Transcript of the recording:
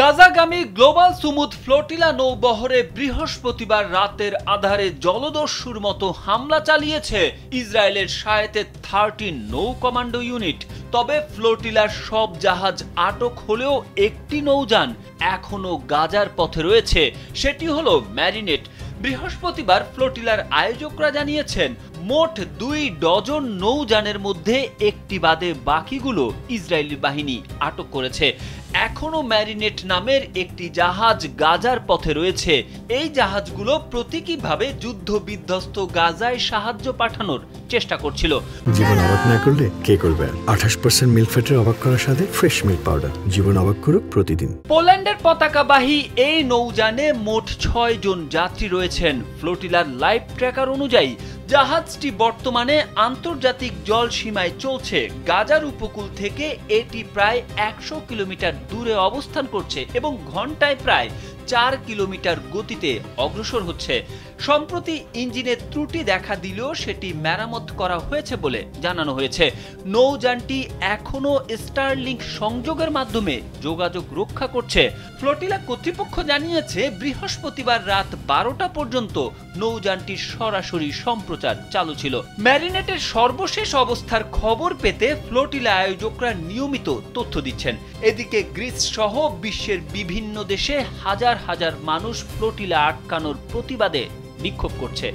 গাজাগামী global Sumud flotilla নৌবহরে বৃহস্পতিবার রাতের আধারে জলদস্যুর মতো হামলা চালিয়েছে ইসরায়েলের শায়েতে 13 নৌ কমান্ডো ইউনিট। তবে ফ্লোটিলার সব জাহাজ আটক হলেও একটি নৌযান এখনো গাজার পথে রয়েছে, সেটি হলো ম্যারিনেট। বৃহস্পতিবার ফ্লোটিলার আয়োজকরা জানিয়েছেন মোট 2 ডজন নৌযানের মধ্যে একটি বাদে বাকিগুলো ইসরায়েলি বাহিনী আটক করেছে। এখনো ম্যারিনেট নামের একটি জাহাজ গাজার পথে রয়েছে। এই জাহাজগুলো প্রতীকীভাবে যুদ্ধ বিধ্বস্ত গাজায় সাহায্য পাঠানোর চেষ্টা করছিল। জীবন অবাক না করলে কে করবে? 28% মিল্ক ফ্যাটের অবাক করার সাথে ফ্রেশ মিল্ক পাউডার। জীবন অবাক করুক প্রতিদিন। পোল্যান্ডের পতাকাবাহী এই নৌযানে মোট 6 জন যাত্রী রয়েছেন। ফ্লোটিলার লাইভ ট্র্যাকার অনুযায়ী জাহাজটি বর্তমানে আন্তর্জাতিক জল সীমায় চলছে। গাজার উপকূল থেকে এটি প্রায় 100 কিলোমিটার দূরে অবস্থান করছে এবং ঘন্টায় প্রায় 4 কিলোমিটার গতিতে অগ্রসর হচ্ছে। সম্প্রতি ইঞ্জিনের ত্রুটি দেখা দিলেও সেটি মেরামত করা হয়েছে বলে জানানো হয়েছে। নৌযানটি এখনো স্টারলিংক সংযোগের মাধ্যমে যোগাযোগ রক্ষা করছে। ফ্লোটিলা কর্তৃপক্ষ জানিয়েছে বৃহস্পতিবার রাত 12টা পর্যন্ত নৌযানটির সরাসরি সম্প্রচার চালু ছিল। ম্যারিনেটের সর্বশেষ অবস্থার খবর পেতে ফ্লোটিলা আয়োজকরা নিয়মিত তথ্য দিচ্ছেন। এদিকে গ্রিস সহ বিশ্বের বিভিন্ন দেশে হাজার হাজার মানুষ ফ্লোটিলা আটকানোর প্রতিবাদে বিক্ষোভ করছে।